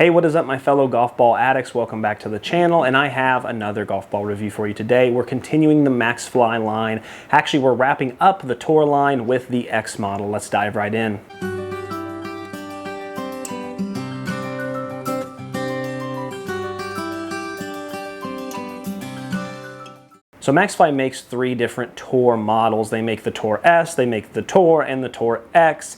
Hey, what is up, my fellow golf ball addicts? Welcome back to the channel, and I have another golf ball review for you today. We're continuing the Maxfli line. Actually, we're wrapping up the Tour line with the X model. Let's dive right in. So Maxfli makes three different Tour models. They make the Tour S, they make the Tour, and the Tour X.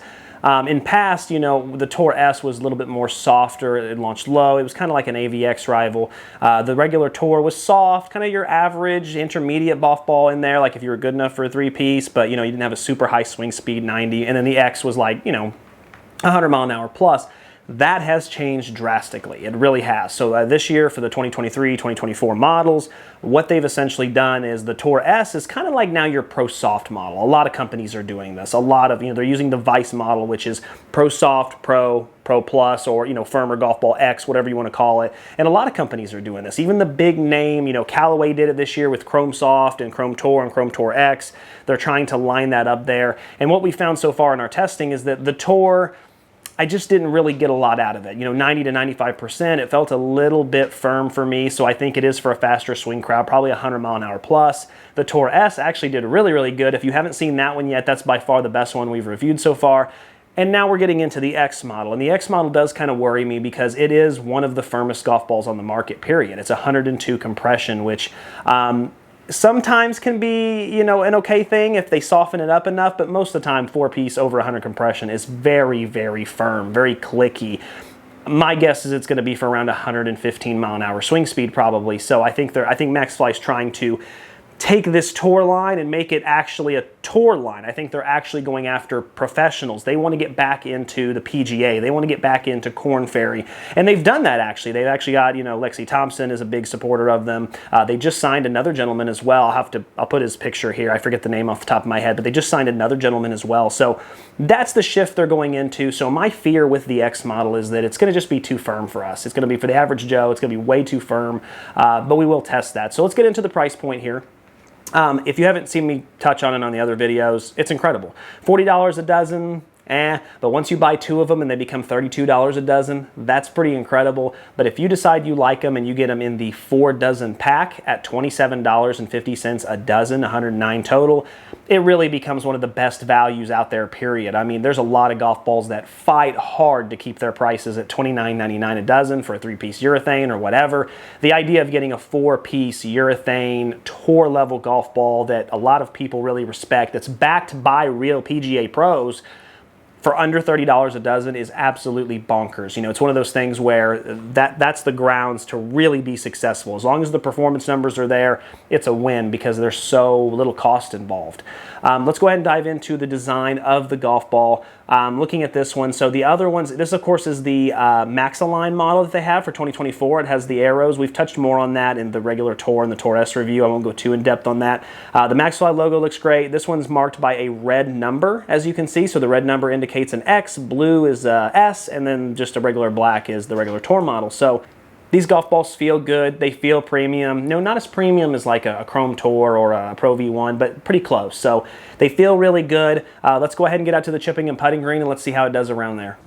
In past, you know, the Tour S was a little bit more softer. It launched low. It was kind of like an AVX rival. The regular Tour was soft, kind of your average intermediate golf ball in there, like if you were good enough for a three-piece, but, you know, you didn't have a super high swing speed, 90. And then the X was like, you know, 100 mile an hour plus. That has changed drastically. It really has. So this year for the 2023, 2024 models, what they've essentially done is the Tour S is kind of like now your Pro Soft model. A lot of companies are doing this. A lot of, you know, they're using the Vice model, which is Pro Soft, Pro Plus, or, you know, firmer golf ball X, whatever you want to call it. And a lot of companies are doing this. Even the big name, you know, Callaway did it this year with Chrome Soft and Chrome Tour and Chrome Tour X. They're trying to line that up there. And what we found so far in our testing is that the Tour, I just didn't really get a lot out of it. You know, 90 to 95%, it felt a little bit firm for me, so I think it is for a faster swing crowd, probably 100 mile an hour plus. The Tour S actually did really, really good. If you haven't seen that one yet, that's by far the best one we've reviewed so far. And now we're getting into the X model. And the X model does kind of worry me because it is one of the firmest golf balls on the market, period. It's 102 compression, which sometimes can be, you know, an okay thing if they soften it up enough, but most of the time, four-piece over 100 compression is very, very firm, very clicky. My guess is it's going to be for around 115 mile an hour swing speed probably. So I think Maxfli is trying to take this Tour line and make it actually a Tour line. I think they're actually going after professionals. They want to get back into the PGA. They want to get back into Korn Ferry. And they've done that actually. They've actually got, you know, Lexi Thompson is a big supporter of them. They just signed another gentleman as well. I'll put his picture here. I forget the name off the top of my head, but they just signed another gentleman as well. So that's the shift they're going into. So my fear with the X model is that it's going to just be too firm for us. It's going to be for the average Joe. It's going to be way too firm, but we will test that. So let's get into the price point here. If you haven't seen me touch on it on the other videos, it's incredible. $40 a dozen, but once you buy two of them and they become $32 a dozen, that's pretty incredible. But if you decide you like them and you get them in the 4 dozen pack at $27.50 a dozen, 109 total, it really becomes one of the best values out there, period. I mean, there's a lot of golf balls that fight hard to keep their prices at $29.99 a dozen for a 3-piece urethane or whatever. The idea of getting a 4-piece urethane Tour level golf ball that a lot of people really respect, that's backed by real PGA pros, for under $30 a dozen is absolutely bonkers. You know, it's one of those things where that's the grounds to really be successful. As long as the performance numbers are there, it's a win because there's so little cost involved. Let's go ahead and dive into the design of the golf ball. Looking at this one, so the other ones, this of course is the Maxalign model that they have for 2024. It has the arrows. We've touched more on that in the regular Tour and the Tour S review. I won't go too in depth on that. The Maxfli logo looks great. This one's marked by a red number, as you can see. So the red number indicates an X, blue is S, and then just a regular black is the regular Tour model. So these golf balls feel good. They feel premium. No, not as premium as like a Chrome Tour or a Pro V1, but pretty close. So they feel really good. Let's go ahead and get out to the chipping and putting green and let's see how it does around there.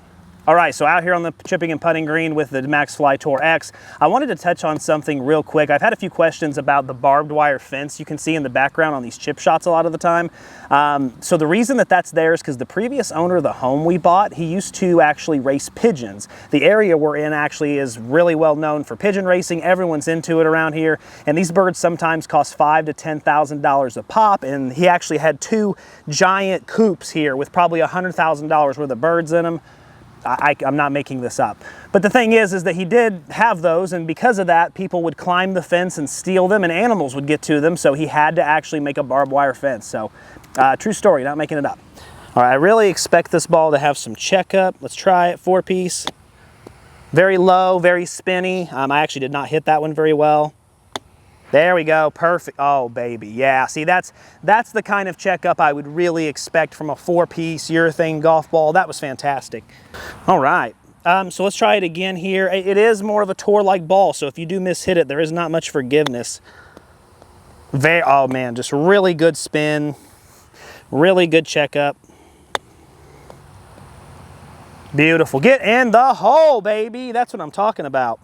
All right, so out here on the chipping and putting green with the Maxfli Tour X, I wanted to touch on something real quick. I've had a few questions about the barbed wire fence you can see in the background on these chip shots a lot of the time. So the reason that that's there is because the previous owner of the home we bought, he used to actually race pigeons. The area we're in actually is really well known for pigeon racing. Everyone's into it around here, and these birds sometimes cost $5,000 to $10,000 a pop, and he actually had 2 giant coops here with probably $100,000 worth of birds in them. I'm not making this up. But the thing is that he did have those, and because of that, people would climb the fence and steal them, and animals would get to them, so he had to actually make a barbed wire fence. So, true story, not making it up. All right, I really expect this ball to have some checkup. Let's try it, 4-piece. Very low, very spinny. I actually did not hit that one very well. There we go, perfect. Oh, baby, yeah. See, that's the kind of checkup I would really expect from a 4-piece urethane golf ball. That was fantastic. All right, so let's try it again here. It is more of a Tour-like ball, so if you do miss-hit it, there is not much forgiveness. Oh, man, just really good spin, really good checkup. Beautiful. Get in the hole, baby. That's what I'm talking about.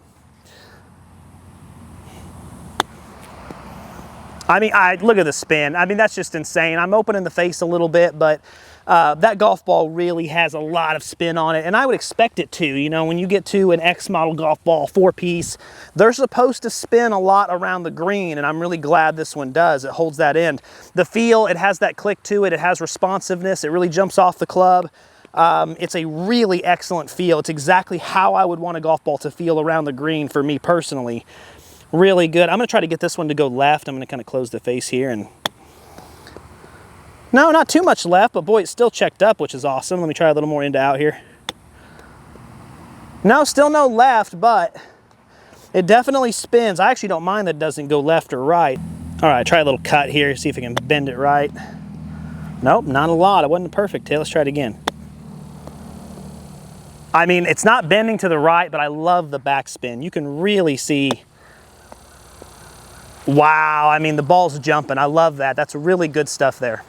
I mean, look at the spin. I mean, that's just insane. I'm opening the face a little bit, but that golf ball really has a lot of spin on it, and I would expect it to. You know, when you get to an X model golf ball, 4-piece, they're supposed to spin a lot around the green, and I'm really glad this one does. It holds that end. The feel, it has that click to it. It has responsiveness. It really jumps off the club. It's a really excellent feel. It's exactly how I would want a golf ball to feel around the green for me personally. Really good. I'm going to try to get this one to go left. I'm going to kind of close the face here and... No, not too much left, but boy, it's still checked up, which is awesome. Let me try a little more into out here. No, still no left, but it definitely spins. I actually don't mind that it doesn't go left or right. All right, try a little cut here, see if I can bend it right. Nope, not a lot. It wasn't perfect. Hey, let's try it again. I mean, it's not bending to the right, but I love the backspin. You can really see... Wow, I mean, the ball's jumping. I love that. That's really good stuff there.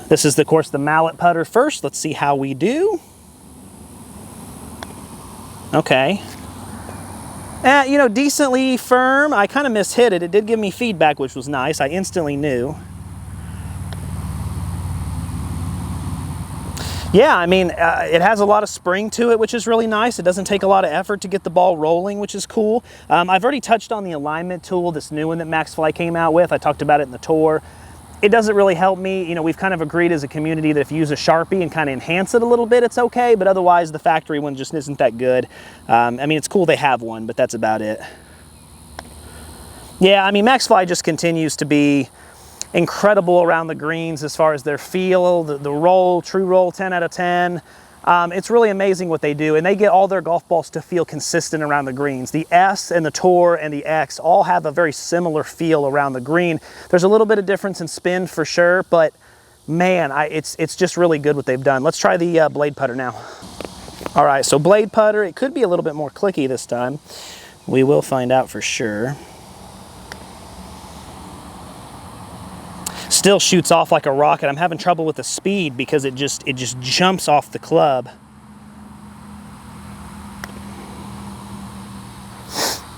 This is, of course, the mallet putter first. Let's see how we do. Okay. You know, decently firm. I kind of mishit it. It did give me feedback, which was nice. I instantly knew. Yeah, I mean, it has a lot of spring to it, which is really nice. It doesn't take a lot of effort to get the ball rolling, which is cool. I've already touched on the alignment tool, this new one that Maxfli came out with. I talked about it in the tour. It doesn't really help me. You know, we've kind of agreed as a community that if you use a Sharpie and kind of enhance it a little bit, it's okay, but otherwise the factory one just isn't that good. I mean, it's cool they have one, but that's about it. Yeah, I mean, Maxfli just continues to be incredible around the greens as far as their feel, the roll, true roll, 10 out of 10. It's really amazing what they do, and they get all their golf balls to feel consistent around the greens. The S and the Tour and the X all have a very similar feel around the green. There's a little bit of difference in spin for sure, but man, it's just really good what they've done. Let's try the blade putter now. All right, so blade putter, it could be a little bit more clicky this time. We will find out for sure. Still shoots off like a rocket. I'm having trouble with the speed because it just jumps off the club.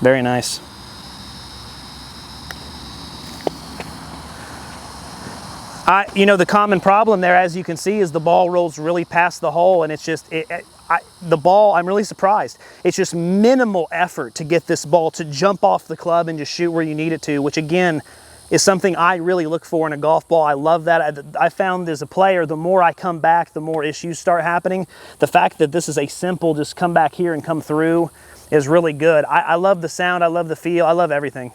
Very nice. You know, the common problem there, as you can see, is the ball rolls really past the hole, and it's just, the ball, I'm really surprised. It's just minimal effort to get this ball to jump off the club and just shoot where you need it to, which again, is something I really look for in a golf ball. I love that. I found as a player, the more I come back, the more issues start happening. The fact that this is a simple, just come back here and come through is really good. I love the sound, I love the feel, I love everything.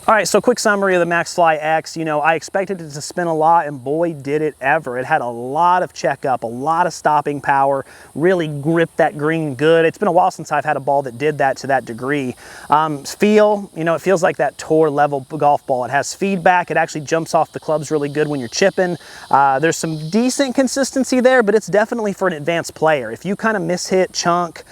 All right, so quick summary of the Maxfli X. You know, I expected it to spin a lot, and boy, did it ever. It had a lot of checkup, a lot of stopping power, really gripped that green good. It's been a while since I've had a ball that did that to that degree. Feel, you know, it feels like that tour level golf ball. It has feedback. It actually jumps off the clubs really good when you're chipping. There's some decent consistency there, but it's definitely for an advanced player. If you kind of mishit, chunk,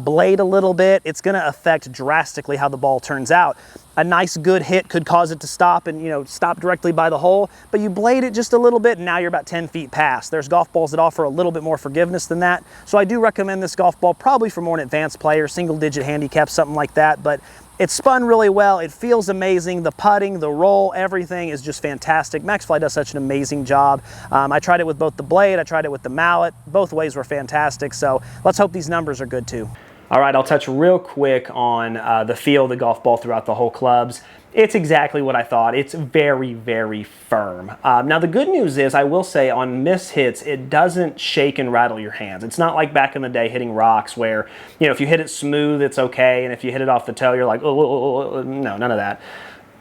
blade a little bit, it's gonna affect drastically how the ball turns out. A nice good hit could cause it to stop and, you know, stop directly by the hole, but you blade it just a little bit and now you're about 10 feet past. There's golf balls that offer a little bit more forgiveness than that. So I do recommend this golf ball probably for more an advanced player, single digit handicap, something like that, but it spun really well. It feels amazing. The putting, the roll, everything is just fantastic. Maxfli does such an amazing job. I tried it with both the blade, I tried it with the mallet. Both ways were fantastic. So let's hope these numbers are good too. All right, I'll touch real quick on the feel of the golf ball throughout the whole clubs. It's exactly what I thought. It's very, very firm. Now, the good news is, I will say, on miss hits, it doesn't shake and rattle your hands. It's not like back in the day hitting rocks where, you know, if you hit it smooth, it's okay, and if you hit it off the toe, you're like, oh, no, none of that.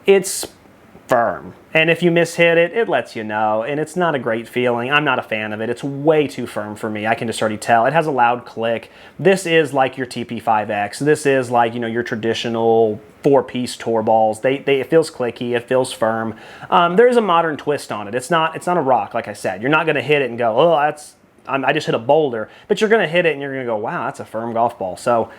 It's firm. And if you mishit it, it lets you know, and it's not a great feeling. I'm not a fan of it. It's way too firm for me. I can just already tell. It has a loud click. This is like your TP5X. This is like, you know, your traditional 4-piece tour balls. It feels clicky. It feels firm. There is a modern twist on it. It's not a rock, like I said. You're not going to hit it and go, oh, I just hit a boulder. But you're going to hit it and you're going to go, wow, that's a firm golf ball. So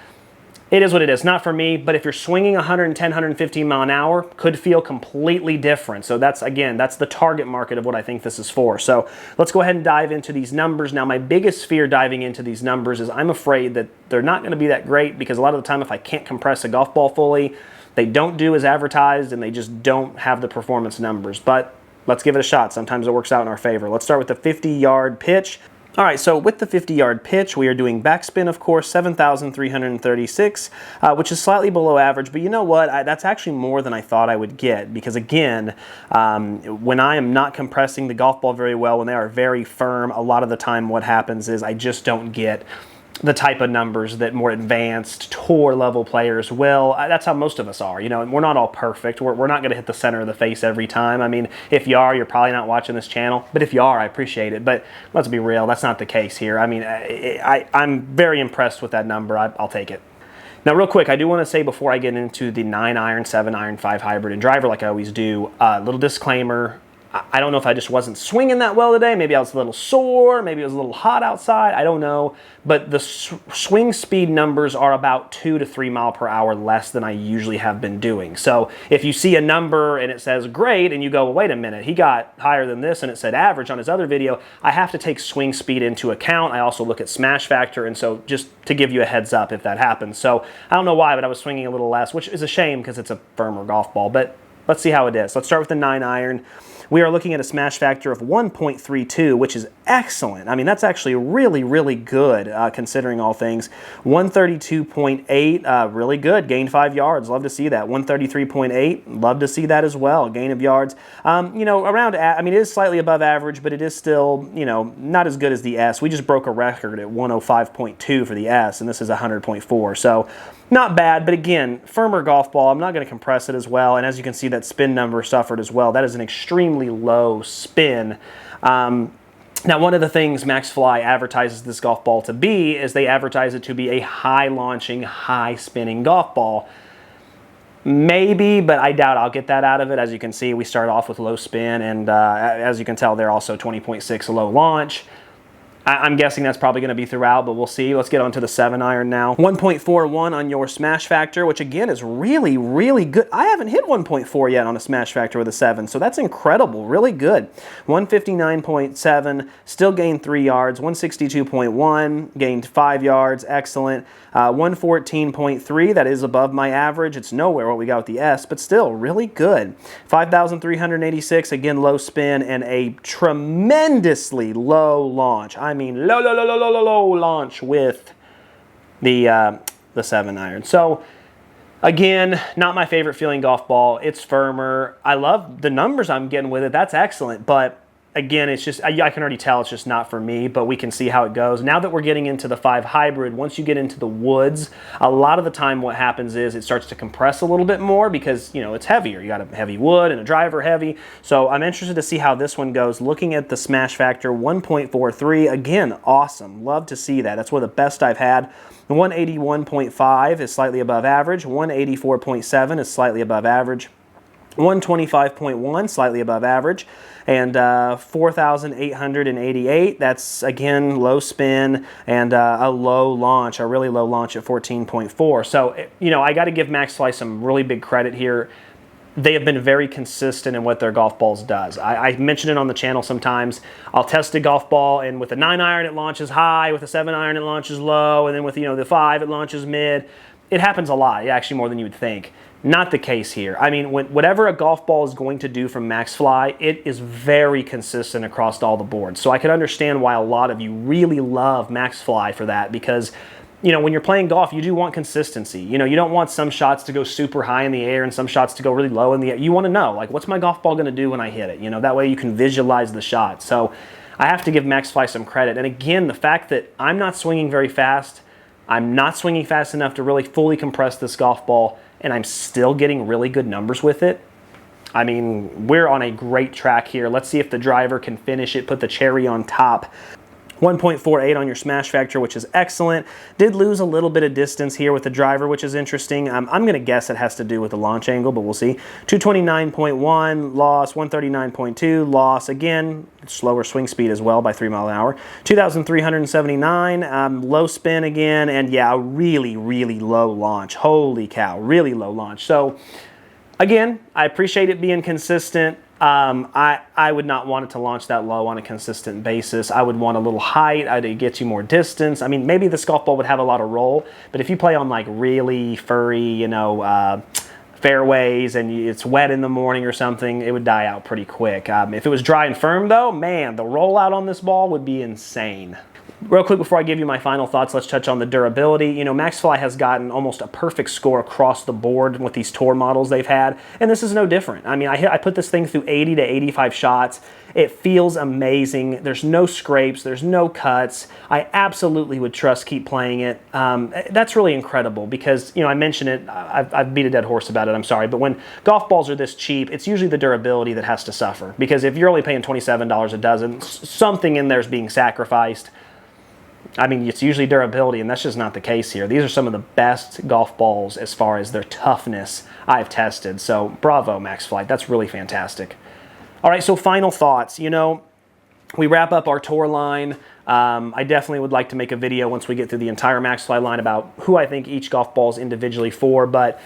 It is what it is. Not for me, but if you're swinging 110, 115 mile an hour, could feel completely different. So that's, again, that's the target market of what I think this is for. So let's go ahead and dive into these numbers. Now, my biggest fear diving into these numbers is I'm afraid that they're not going to be that great, because a lot of the time if I can't compress a golf ball fully, they don't do as advertised and they just don't have the performance numbers. But let's give it a shot. Sometimes it works out in our favor. Let's start with the 50-yard pitch. All right, so with the 50-yard pitch, we are doing backspin, of course, 7,336, which is slightly below average. But you know what? That's actually more than I thought I would get, because, again, when I am not compressing the golf ball very well, when they are very firm, a lot of the time what happens is I just don't get the type of numbers that more advanced tour level players will. That's how most of us are. You know, we're not all perfect. We're not going to hit the center of the face every time. I mean, if you are, you're probably not watching this channel. But if you are, I appreciate it. But let's be real, that's not the case here. I mean, I'm very impressed with that number. I'll take it. Now, real quick, I do want to say before I get into the 9-iron, 7-iron, 5 hybrid and driver like I always do, a little disclaimer. I don't know if I just wasn't swinging that well today. Maybe I was a little sore. Maybe it was a little hot outside. I don't know. But the swing speed numbers are about 2 to 3 mile per hour less than I usually have been doing. So if you see a number and it says great and you go, well, wait a minute, he got higher than this and it said average on his other video, I have to take swing speed into account. I also look at smash factor. And so just to give you a heads up if that happens. So I don't know why, but I was swinging a little less, which is a shame because it's a firmer golf ball. But let's see how it is. Let's start with the 9-iron. We are looking at a smash factor of 1.32, which is excellent. I mean, that's actually really, really good considering all things. 132.8, really good. Gained 5 yards. Love to see that. 133.8, love to see that as well. Gain of yards. You know, around, I mean, it is slightly above average, but it is still, you know, not as good as the S. We just broke a record at 105.2 for the S, and this is 100.4. So not bad, but again, firmer golf ball. I'm not going to compress it as well, and as you can see, that spin number suffered as well. That is an extremely low spin. Now, one of the things Maxfli advertises this golf ball to be is they advertise it to be a high-launching, high-spinning golf ball. Maybe, but I doubt I'll get that out of it. As you can see, we start off with low spin, and as you can tell, they're also 20.6 low launch. I'm guessing that's probably going to be throughout, but we'll see. Let's get on to the 7-iron now. 1.41 on your smash factor, which again is really, really good. I haven't hit 1.4 yet on a smash factor with a 7, so that's incredible. Really good. 159.7, still gained 3 yards. 162.1, gained 5 yards. Excellent. 114.3, that is above my average. It's nowhere what we got with the S, but still really good. 5,386, again low spin, and a tremendously low launch. I mean, low launch with the 7-iron. So again, not my favorite feeling golf ball. It's firmer. I love the numbers I'm getting with it. That's excellent, but again, it's just, I can already tell it's just not for me, but we can see how it goes. Now that we're getting into the 5 hybrid, once you get into the woods, a lot of the time what happens is it starts to compress a little bit more because, you know, it's heavier. You got a heavy wood and a driver heavy. So I'm interested to see how this one goes. Looking at the smash factor, 1.43, again, awesome. Love to see that. That's one of the best I've had. 181.5 is slightly above average. 184.7 is slightly above average. 125.1, slightly above average, and 4,888, that's again low spin and a low launch, a really low launch at 14.4. So, you know, I got to give Maxfli some really big credit here. They have been very consistent in what their golf balls does. I mention it on the channel sometimes. I'll test a golf ball, and with a 9-iron it launches high, with a 7-iron it launches low, and then with, you know, the 5 it launches mid. It happens a lot, actually more than you would think. Not the case here. I mean, whatever a golf ball is going to do from Maxfli, it is very consistent across all the boards. So I can understand why a lot of you really love Maxfli for that, because, you know, when you're playing golf, you do want consistency. You know, you don't want some shots to go super high in the air and some shots to go really low in the air. You want to know, like, what's my golf ball going to do when I hit it? You know, that way you can visualize the shot. So I have to give Maxfli some credit. And again, the fact that I'm not swinging very fast, I'm not swinging fast enough to really fully compress this golf ball, and I'm still getting really good numbers with it. I mean, we're on a great track here. Let's see if the driver can finish it, put the cherry on top. 1.48 on your smash factor, which is excellent. Did lose a little bit of distance here with the driver, which is interesting. I'm going to guess it has to do with the launch angle, but we'll see. 229.1 loss, 139.2 loss. Again, slower swing speed as well by 3 miles an hour. 2,379, low spin again, and yeah, really, really low launch. Holy cow, really low launch. So again, I appreciate it being consistent. I would not want it to launch that low on a consistent basis. I would want a little height. It gets you more distance. I mean, maybe this golf ball would have a lot of roll, but if you play on like really furry, you know, fairways and it's wet in the morning or something, it would die out pretty quick. If it was dry and firm though, man, the rollout on this ball would be insane. Real quick before I give you my final thoughts, let's touch on the durability. You know, Maxfli has gotten almost a perfect score across the board with these tour models they've had, and this is no different. I mean, I put this thing through 80 to 85 shots. It feels amazing. There's no scrapes. There's no cuts. I absolutely would trust keep playing it. That's really incredible because, you know, I mentioned it. I've beat a dead horse about it. I'm sorry. But when golf balls are this cheap, it's usually the durability that has to suffer because if you're only paying $27 a dozen, something in there is being sacrificed. I mean, it's usually durability, and that's just not the case here. These are some of the best golf balls as far as their toughness I've tested. So bravo, Maxfli. That's really fantastic. All right, so final thoughts. You know, we wrap up our tour line. I definitely would like to make a video once we get through the entire Maxfli line about who I think each golf ball is individually for, but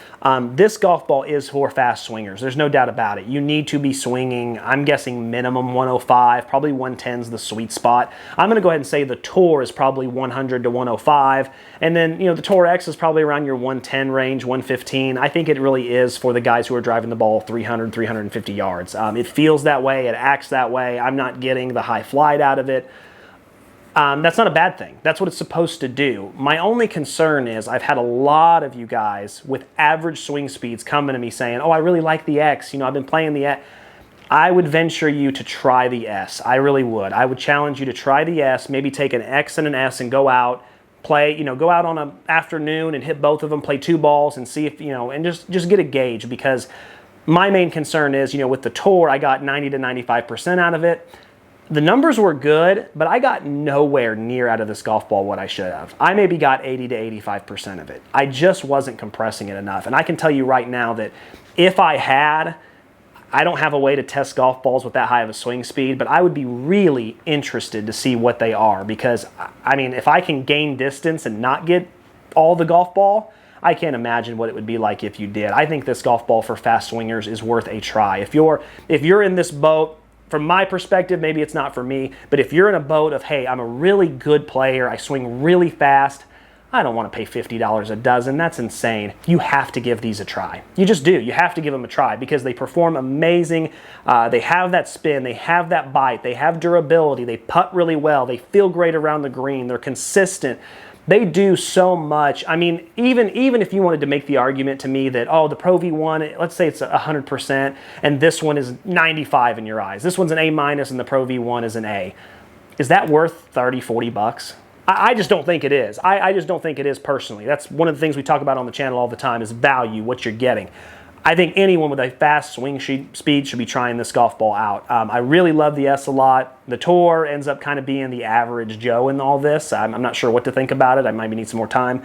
this golf ball is for fast swingers. There's no doubt about it. You need to be swinging, I'm guessing minimum 105, probably 110 is the sweet spot. I'm going to go ahead and say the Tour is probably 100 to 105, and then, you know, the Tour X is probably around your 110 range, 115. I think it really is for the guys who are driving the ball 300, 350 yards. It feels that way, it acts that way. I'm not getting the high flight out of it. That's not a bad thing. That's what it's supposed to do. My only concern is I've had a lot of you guys with average swing speeds coming to me saying, oh, I really like the X. You know, I've been playing the X. I would venture you to try the S. I really would. I would challenge you to try the S, maybe take an X and an S and go out, play, you know, go out on an afternoon and hit both of them, play 2 balls and see if, you know, and just get a gauge because my main concern is, you know, with the Tour, I got 90 to 95% out of it. The numbers were good, but I got nowhere near out of this golf ball what I should have. I maybe got 80 to 85% of it. I just wasn't compressing it enough. And I can tell you right now that if I had, I don't have a way to test golf balls with that high of a swing speed, but I would be really interested to see what they are because, I mean, if I can gain distance and not get all the golf ball, I can't imagine what it would be like if you did. I think this golf ball for fast swingers is worth a try. If you're in this boat, from my perspective, maybe it's not for me, but if you're in a boat of, hey, I'm a really good player, I swing really fast, I don't want to pay $50 a dozen. That's insane. You have to give these a try. You just do. You have to give them a try because they perform amazing. They have that spin. They have that bite. They have durability. They putt really well. They feel great around the green. They're consistent. They do so much. I mean, even if you wanted to make the argument to me that, oh, the Pro V1, let's say it's 100%, and this one is 95 in your eyes. This one's an A- and the Pro V1 is an A. Is that worth 30, 40 bucks? I just don't think it is. I just don't think it is personally. That's one of the things we talk about on the channel all the time is value, what you're getting. I think anyone with a fast swing speed should be trying this golf ball out. I really love the S a lot. The Tour ends up kind of being the average Joe in all this. I'm not sure what to think about it. I maybe need some more time.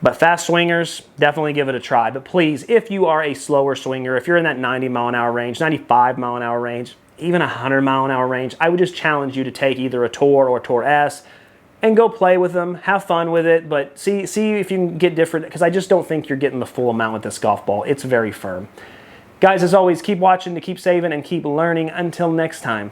But fast swingers, definitely give it a try. But please, if you are a slower swinger, if you're in that 90 mile an hour range, 95 mile an hour range, even 100 mile an hour range, I would just challenge you to take either a Tour or a Tour S and go play with them, have fun with it, but see if you can get different, because I just don't think you're getting the full amount with this golf ball. It's very firm. Guys, as always, keep watching to keep saving and keep learning. Until next time.